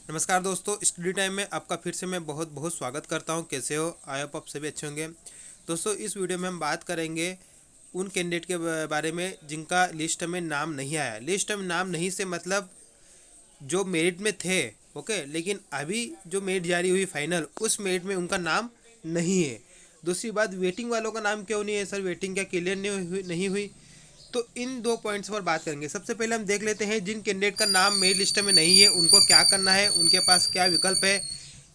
नमस्कार दोस्तों, study time में आपका फिर से मैं बहुत बहुत स्वागत करता हूं। कैसे हो? आई होप आप सभी अच्छे होंगे। दोस्तों, इस वीडियो में हम बात करेंगे उन कैंडिडेट के बारे में जिनका लिस्ट में नाम नहीं आया। लिस्ट में नाम नहीं से मतलब जो मेरिट में थे, ओके, लेकिन अभी जो मेरिट जारी हुई फाइनल, उस मेरिट में उनका नाम नहीं है। दूसरी बात, वेटिंग वालों का नाम क्यों नहीं है सर? वेटिंग क्या क्लियर नहीं हुई? तो इन दो पॉइंट्स पर बात करेंगे। सबसे पहले हम देख लेते हैं जिन कैंडिडेट का नाम मेरिट लिस्ट में नहीं है उनको क्या करना है, उनके पास क्या विकल्प है।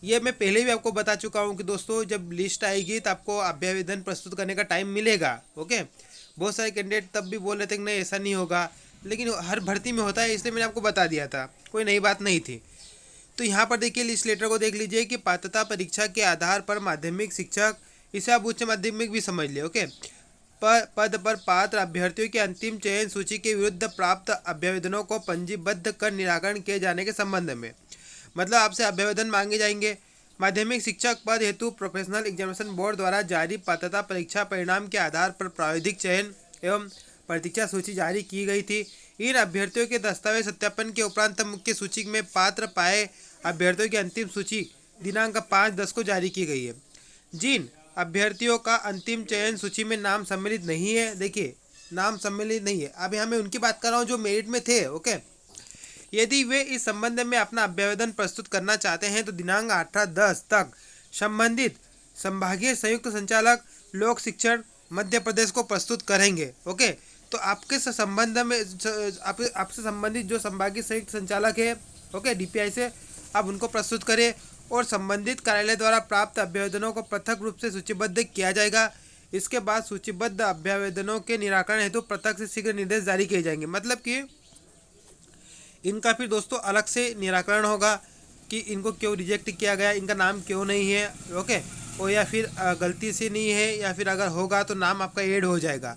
ये मैं पहले भी आपको बता चुका हूँ कि दोस्तों, जब लिस्ट आएगी तो आपको अभ्यावेदन प्रस्तुत करने का टाइम मिलेगा। ओके, बहुत सारे कैंडिडेट तब भी बोल रहे थे कि नहीं ऐसा नहीं होगा, लेकिन हर भर्ती में होता है, इसलिए मैंने आपको बता दिया था, कोई नई बात नहीं थी। तो यहाँ पर देखिए, लिस्ट लेटर को देख लीजिए कि पात्रता परीक्षा के आधार पर माध्यमिक शिक्षक, इसे आप उच्च माध्यमिक भी समझ लिए। ओके, पद पर पात्र अभ्यर्थियों की अंतिम चयन सूची के विरुद्ध प्राप्त अभ्यावेदनों को पंजीबद्ध कर निराकरण किए जाने के संबंध में, मतलब आपसे अभ्यावेदन मांगे जाएंगे। माध्यमिक शिक्षक पद हेतु प्रोफेशनल एग्जामिनेशन बोर्ड द्वारा जारी पात्रता परीक्षा परिणाम के आधार पर प्राविधिक चयन एवं प्रतीक्षा सूची जारी की गई थी। इन अभ्यर्थियों के दस्तावेज सत्यापन के उपरांत मुख्य सूची में पात्र पाए अभ्यर्थियों की अंतिम सूची दिनांक 5/10 को जारी की गई है। जिन अभ्यर्थियों का अंतिम चयन सूची में नाम सम्मिलित नहीं है, देखिए नाम सम्मिलित नहीं है, अब यहाँ मैं उनकी बात कर रहा हूँ जो मेरिट में थे। ओके, यदि वे इस संबंध में अपना अभ्यावेदन प्रस्तुत करना चाहते हैं तो दिनांक 18/10 तक संबंधित संभागीय संयुक्त संचालक लोक शिक्षण मध्य प्रदेश को प्रस्तुत करेंगे। ओके, तो आपके संबंध में आपसे संबंधित जो संभागीय संयुक्त संचालक है, ओके, डीपीआई से, आप उनको प्रस्तुत करें और संबंधित कार्यालय द्वारा प्राप्त अभ्यावेदनों को पृथक रूप से सूचीबद्ध किया जाएगा। इसके बाद सूचीबद्ध अभ्यावेदनों के निराकरण हेतु पृथक से शीघ्र निर्देश जारी किए जाएंगे। मतलब कि इनका फिर दोस्तों अलग से निराकरण होगा कि इनको क्यों रिजेक्ट किया गया, इनका नाम क्यों नहीं है। ओके, और या फिर गलती से नहीं है, या फिर अगर होगा तो नाम आपका ऐड हो जाएगा।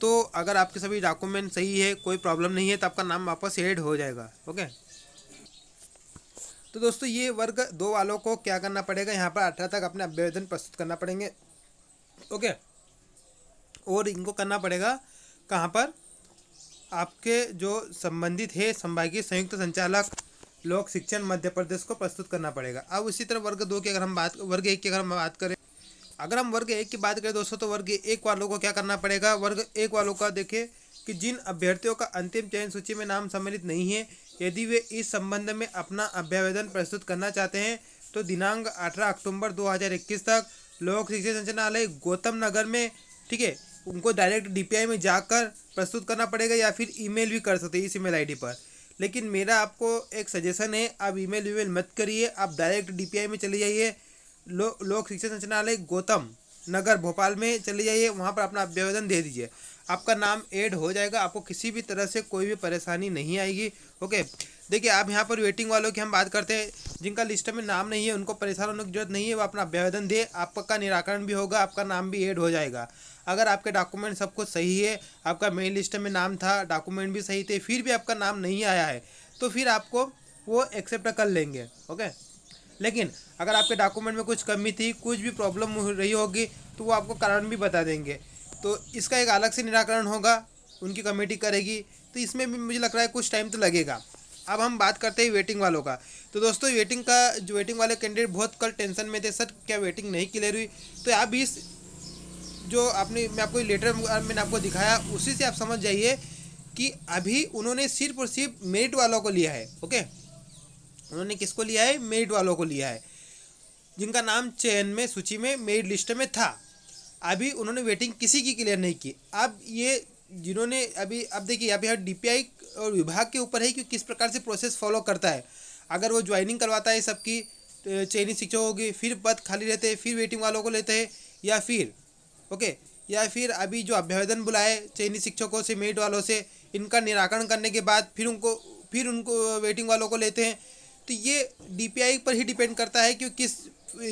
तो अगर आपके सभी डॉक्यूमेंट सही है, कोई प्रॉब्लम नहीं है, तो आपका नाम वापस ऐड हो जाएगा। ओके, तो दोस्तों ये वर्ग 2 वालों को क्या करना पड़ेगा, यहाँ पर 18 तक अपने अभ्यावेदन प्रस्तुत करना पड़ेंगे। ओके, और इनको करना पड़ेगा कहाँ पर, आपके जो संबंधित है संभागीय संयुक्त संचालक लोक शिक्षण मध्य प्रदेश को प्रस्तुत करना पड़ेगा। अब उसी तरह वर्ग 2 की अगर हम बात, वर्ग 1 की अगर हम बात करें, अगर हम वर्ग 1 की बात करें दोस्तों, तो वर्ग 1 वालों को क्या करना पड़ेगा। वर्ग 1 वालों का देखिए कि जिन अभ्यर्थियों का अंतिम चयन सूची में नाम सम्मिलित नहीं है, यदि वे इस संबंध में अपना अभ्यावेदन प्रस्तुत करना चाहते हैं तो दिनांक 18 अक्टूबर 2021 तक लोक शिक्षण संचालनालय गौतम नगर में, ठीक है, उनको डायरेक्ट डीपीआई में जाकर प्रस्तुत करना पड़ेगा, या फिर ईमेल भी कर सकते हैं इस ईमेल आईडी पर। लेकिन मेरा आपको एक सजेशन है, आप ईमेल मत करिए, आप डायरेक्ट डीपीआई में चले जाइए। लोक शिक्षण संचालनालय गौतम नगर भोपाल में चले जाइए, वहाँ पर अपना अभ्यावेदन दे दीजिए, आपका नाम ऐड हो जाएगा, आपको किसी भी तरह से कोई भी परेशानी नहीं आएगी। ओके, देखिए आप यहाँ पर वेटिंग वालों की हम बात करते हैं, जिनका लिस्ट में नाम नहीं है उनको परेशान होने की जरूरत नहीं है, वो अपना अभ्यावेदन दे, आपका निराकरण भी होगा, आपका नाम भी ऐड हो जाएगा। अगर आपके डॉक्यूमेंट सब कुछ सही है, आपका मेन लिस्ट में नाम था, डॉक्यूमेंट भी सही थे, फिर भी आपका नाम नहीं आया है, तो फिर आपको वो एक्सेप्ट कर लेंगे। ओके, लेकिन अगर आपके डॉक्यूमेंट में कुछ कमी थी, कुछ भी प्रॉब्लम हो रही होगी, तो वो आपको कारण भी बता देंगे, तो इसका एक अलग से निराकरण होगा, उनकी कमेटी करेगी, तो इसमें भी मुझे लग रहा है कुछ टाइम तो लगेगा। अब हम बात करते हैं वेटिंग वालों का। तो दोस्तों वेटिंग वाले कैंडिडेट बहुत कल टेंशन में थे, सर क्या वेटिंग नहीं क्लियर हुई। तो आप इस जो मैं आपको लेटर मैंने आपको दिखाया, उसी से आप समझ जाइए कि अभी उन्होंने सिर्फ और सिर्फ मेरिट वालों को लिया है। ओके, उन्होंने किसको लिया है? मेरिट वालों को लिया है, जिनका नाम चयन में सूची में मेरिट लिस्ट में था। अभी उन्होंने वेटिंग किसी की क्लियर नहीं की। अब ये जिन्होंने अभी, अब देखिए अभी डीपीआई और विभाग के ऊपर है कि किस प्रकार से प्रोसेस फॉलो करता है। अगर वो ज्वाइनिंग करवाता है सबकी चयनित शिक्षकों की, फिर पद खाली रहते हैं, फिर वेटिंग वालों को लेते हैं, या फिर ओके, या फिर अभी जो अभ्यावेदन बुलाए चयनित शिक्षकों से, मेरिट वालों से, इनका निराकरण करने के बाद फिर उनको वेटिंग वालों को लेते हैं। तो ये डीपीआई पर ही डिपेंड करता है कि किस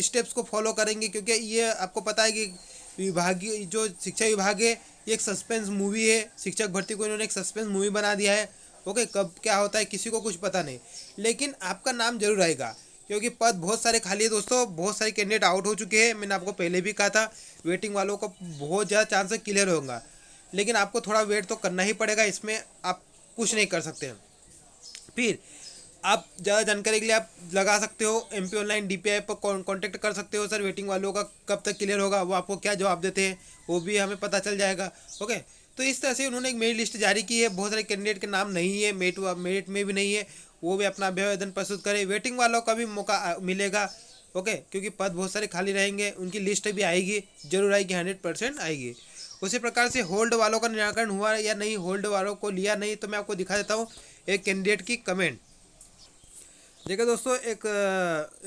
स्टेप्स को फॉलो करेंगे, क्योंकि ये आपको पता है कि विभागीय जो शिक्षा विभाग है, ये एक सस्पेंस मूवी है, शिक्षक भर्ती को इन्होंने एक सस्पेंस मूवी बना दिया है। ओके, कब क्या होता है किसी को कुछ पता नहीं, लेकिन आपका नाम जरूर आएगा, क्योंकि पद बहुत सारे खाली है दोस्तों, बहुत सारे कैंडिडेट आउट हो चुके हैं। मैंने आपको पहले भी कहा था वेटिंग वालों को बहुत ज़्यादा चांसेस क्लियर होगा, लेकिन आपको थोड़ा वेट तो करना ही पड़ेगा, इसमें आप कुछ नहीं कर सकते हैं। फिर आप ज़्यादा जानकारी के लिए आप लगा सकते हो MP ऑनलाइन DPI पर कांटेक्ट कर सकते हो सर। वेटिंग वालों का कब तक क्लियर होगा, वो आपको क्या जवाब देते हैं वो भी हमें पता चल जाएगा। ओके, तो इस तरह से उन्होंने एक मेरिट लिस्ट जारी की है। बहुत सारे कैंडिडेट के नाम नहीं है, मेरिट में भी नहीं है, वो भी अपना अभ्यवेदन प्रस्तुत करें। वेटिंग वालों का भी मौका मिलेगा। ओके, क्योंकि पद बहुत सारे खाली रहेंगे, उनकी लिस्ट भी आएगी, जरूर आएगी, 100% आएगी। उसी प्रकार से होल्ड वालों का निराकरण हुआ या नहीं, होल्ड वालों को लिया नहीं, तो मैं आपको दिखा देता हूँ एक कैंडिडेट की कमेंट। देखो दोस्तों, एक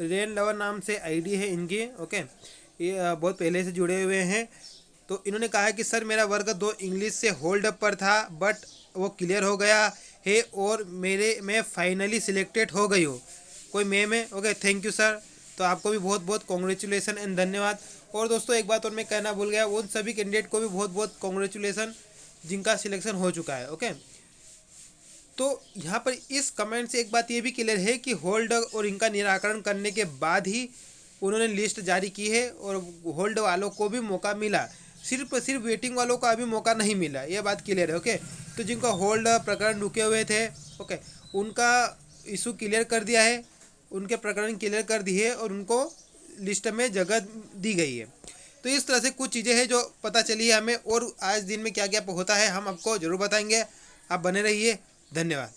रेन लवर नाम से आईडी है इनकी। ओके, ये बहुत पहले से जुड़े हुए हैं। तो इन्होंने कहा है कि सर मेरा वर्ग 2 इंग्लिश से होल्ड अप पर था, बट वो क्लियर हो गया है और मैं फाइनली सिलेक्टेड हो गई हूँ। कोई मेम है? Okay, thank you sir. तो आपको भी बहुत बहुत कॉन्ग्रेचुलेसन एंड धन्यवाद। और दोस्तों एक बात और मैं कहना भूल गया, उन सभी कैंडिडेट को भी बहुत बहुत कॉन्ग्रेचुलेसन जिनका सिलेक्शन हो चुका है। ओके, तो यहाँ पर इस कमेंट से एक बात ये भी क्लियर है कि होल्ड और इनका निराकरण करने के बाद ही उन्होंने लिस्ट जारी की है और होल्ड वालों को भी मौका मिला। सिर्फ वेटिंग वालों को अभी मौका नहीं मिला, ये बात क्लियर है। ओके, तो जिनका होल्ड प्रकरण रुके हुए थे, ओके, उनका इशू क्लियर कर दिया है, उनके प्रकरण क्लियर कर दिए है और उनको लिस्ट में जगह दी गई है। तो इस तरह से कुछ चीज़ें हैं जो पता चली है हमें, और आज दिन में क्या क्या होता है हम आपको ज़रूर बताएंगे। आप बने रहिए, धन्यवाद।